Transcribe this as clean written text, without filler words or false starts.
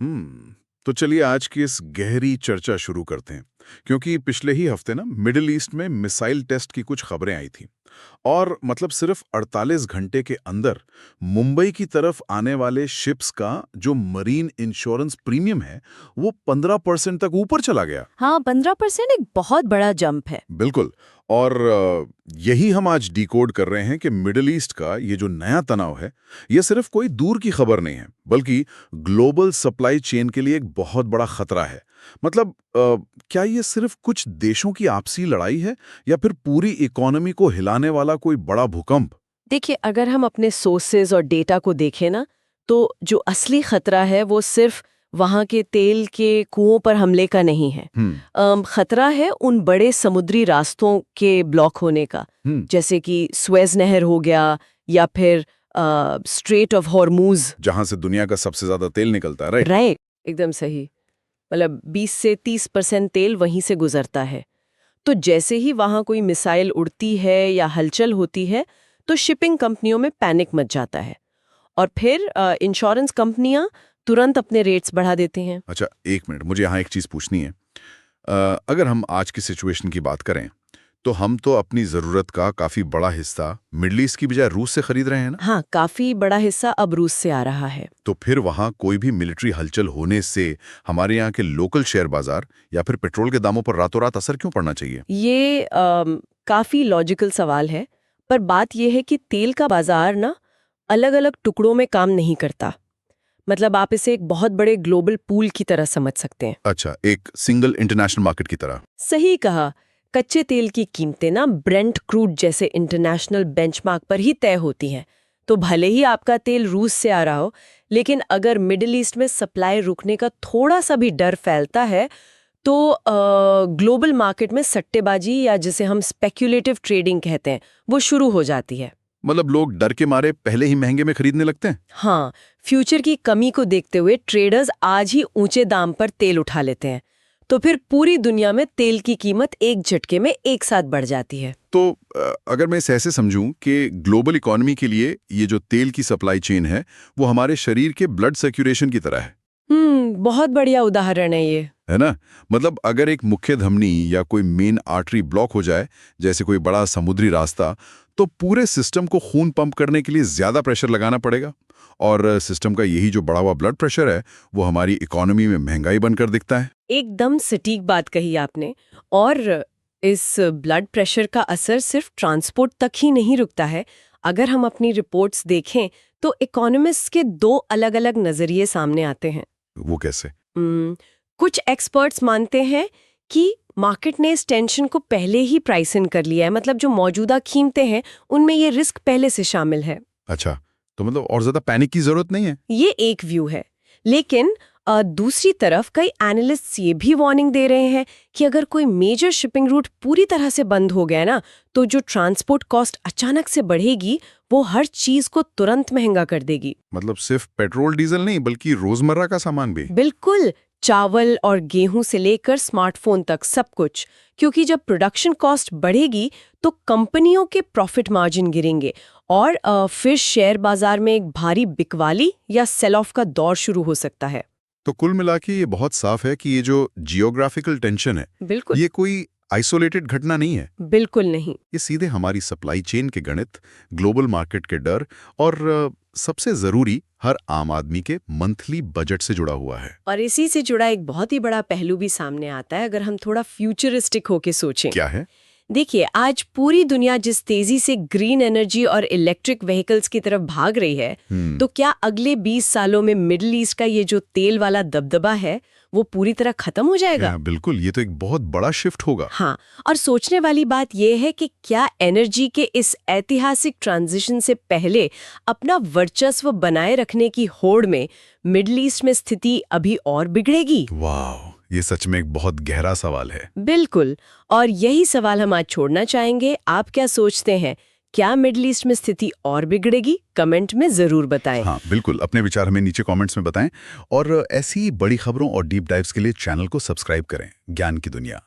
तो चलिए आज की इस गहरी चर्चा शुरू करते हैं, क्योंकि पिछले ही हफ्ते ना मिडिल ईस्ट में मिसाइल टेस्ट की कुछ खबरें आई थी। और मतलब सिर्फ 48 घंटे के अंदर मुंबई की तरफ आने वाले शिप्स का जो मरीन इंश्योरेंस प्रीमियम है वो 15% तक ऊपर चला गया। हाँ, 15% एक बहुत बड़ा जंप है। बिल्कुल। और यही हम आज डिकोड कर रहे हैं कि मिडिल ईस्ट का ये जो नया तनाव है, ये सिर्फ कोई दूर की खबर नहीं है, बल्कि ग्लोबल सप्लाई चेन के लिए एक बहुत बड़ा खतरा है। मतलब क्या ये सिर्फ कुछ देशों की आपसी लड़ाई है या फिर पूरी इकोनॉमी को हिलाने वाला कोई बड़ा भूकंप? देखिए, अगर हम अपने सोर्सेज और डेटा को देखें ना, तो जो असली खतरा है वो सिर्फ वहाँ के तेल के कुओं पर हमले का नहीं है। खतरा है उन बड़े समुद्री रास्तों के ब्लॉक होने का, जैसे कि स्वेज नहर हो गया या फिर स्ट्रेट ऑफ हॉर्मूज, जहां से दुनिया का सबसे ज्यादा तेल निकलता है। राइट राइट, एकदम सही। मतलब 20 से 30% तेल वहीं से गुजरता है। तो जैसे ही वहाँ कोई मिसाइल उड़ती है या हलचल होती है, तो शिपिंग कंपनियों में पैनिक मच जाता है और फिर इंश्योरेंस कंपनियां तुरंत अपने रेट्स बढ़ा देते हैं। अच्छा, एक मिनट, मुझे यहाँ एक चीज पूछनी है। अगर हम आज की सिचुएशन की बात करें तो हम तो अपनी जरूरत का काफी बड़ा हिस्सा मिडल ईस्ट की बजाय रूस से खरीद रहे हैं ना? हाँ, काफी बड़ा हिस्सा अब रूस से आ रहा है। तो फिर वहां कोई भी मिलिट्री हलचल होने से हमारे यहाँ के लोकल शेयर बाजार या फिर पेट्रोल के दामों पर रातों रात असर क्यों पड़ना चाहिए? ये काफी लॉजिकल सवाल है, पर बात यह है कि तेल का बाजार ना अलग अलग टुकड़ों में काम नहीं करता। मतलब आप इसे एक बहुत बड़े ग्लोबल पूल की तरह समझ सकते हैं। अच्छा, एक सिंगल इंटरनेशनल मार्केट की तरह। सही कहा। कच्चे तेल की कीमतें ना ब्रेंट क्रूड जैसे इंटरनेशनल बेंचमार्क पर ही तय होती हैं। तो भले ही आपका तेल रूस से आ रहा हो, लेकिन अगर मिडिल ईस्ट में सप्लाई रुकने का थोड़ा सा भी डर फैलता है, तो ग्लोबल मार्केट में सट्टेबाजी या जिसे हम स्पेक्युलेटिव ट्रेडिंग कहते हैं, वो शुरू हो जाती है। मतलब लोग डर के मारे पहले ही महंगे में खरीदने लगते हैं। हाँ, फ्यूचर की कमी को देखते हुए ट्रेडर्स आज ही ऊंचे दाम पर तेल उठा लेते हैं। तो फिर पूरी दुनिया में तेल की कीमत एक झटके में एक साथ बढ़ जाती है। तो अगर मैं इसे ऐसे समझूं कि ग्लोबल इकोनॉमी के लिए ये जो तेल की सप्लाई चेन है वो हमारे शरीर के ब्लड सर्कुलेशन की तरह है। बहुत बढ़िया उदाहरण है ये। है ना? मतलब अगर एक मुख्य धमनी या कोई मेन आर्टरी ब्लॉक हो जाए, जैसे कोई बड़ा समुद्री रास्ता, तो पूरे सिस्टम को खून पंप करने के लिए ज्यादा प्रेशर लगाना पड़ेगा। और सिस्टम का यही जो बढ़ा हुआ ब्लड प्रेशर है वो हमारी इकोनॉमी में महंगाई बनकर दिखता है। एकदम सटीक बात कही आपने। और इस ब्लड प्रेशर का असर सिर्फ ट्रांसपोर्ट तक ही नहीं रुकता है। अगर हम अपनी रिपोर्ट्स देखें तो इकोनॉमिस्ट्स के दो अलग-अलग नजरिए सामने आते हैं। वो कैसे? कुछ एक्सपर्ट्स मानते हैं कि मार्केट ने इस टेंशन को पहले ही प्राइस इन कर लिया है। मतलब जो मौजूदा कीमतें हैं उनमें ये रिस्क पहले से शामिल है। अच्छा, तो मतलब और ज्यादा पैनिक की जरूरत नहीं है। ये एक व्यू है, लेकिन दूसरी तरफ कई एनालिस्ट्स ये भी वार्निंग दे रहे हैं कि अगर कोई मेजर शिपिंग रूट पूरी तरह से बंद हो गया ना, तो जो ट्रांसपोर्ट कॉस्ट अचानक से बढ़ेगी वो हर चीज को तुरंत महंगा कर देगी। मतलब सिर्फ पेट्रोल डीजल नहीं बल्कि रोजमर्रा का सामान भी। बिल्कुल, चावल और गेहूं से लेकर स्मार्टफोन तक सब कुछ। क्योंकि जब प्रोडक्शन कॉस्ट बढ़ेगी तो कंपनियों के प्रॉफिट मार्जिन गिरेंगे और फिर शेयर बाजार में एक भारी बिकवाली या सेल ऑफ का दौर शुरू हो सकता है। तो कुल मिला के ये बहुत साफ है कि ये जो जियोग्राफिकल टेंशन है, बिल्कुल, ये कोई आइसोलेटेड घटना नहीं है। बिल्कुल नहीं। ये सीधे हमारी सप्लाई चेन के गणित, ग्लोबल मार्केट के डर और सबसे जरूरी हर आम आदमी के मंथली बजट से जुड़ा हुआ है। और इसी से जुड़ा एक बहुत ही बड़ा पहलू भी सामने आता है अगर हम थोड़ा फ्यूचरिस्टिक होके सोचें। क्या है? देखिए, आज पूरी दुनिया जिस तेजी से ग्रीन एनर्जी और इलेक्ट्रिक व्हीकल्स की तरफ भाग रही है, तो क्या अगले 20 सालों में मिडिल ईस्ट का ये जो तेल वाला दबदबा है वो पूरी तरह खत्म हो जाएगा? बिल्कुल, ये तो एक बहुत बड़ा शिफ्ट होगा। हाँ, और सोचने वाली बात यह है कि क्या एनर्जी के इस ऐतिहासिक ट्रांजिशन से पहले अपना वर्चस्व बनाए रखने की होड़ में मिडिल ईस्ट में स्थिति अभी और बिगड़ेगी? वाह, ये सच में एक बहुत गहरा सवाल है। बिल्कुल, और यही सवाल हम आज छोड़ना चाहेंगे। आप क्या सोचते हैं, क्या मिडिल ईस्ट में स्थिति और बिगड़ेगी? कमेंट में जरूर बताएं। हाँ बिल्कुल, अपने विचार हमें नीचे कमेंट्स में बताएं और ऐसी बड़ी खबरों और डीप डाइव्स के लिए चैनल को सब्सक्राइब करें। ज्ञान की दुनिया।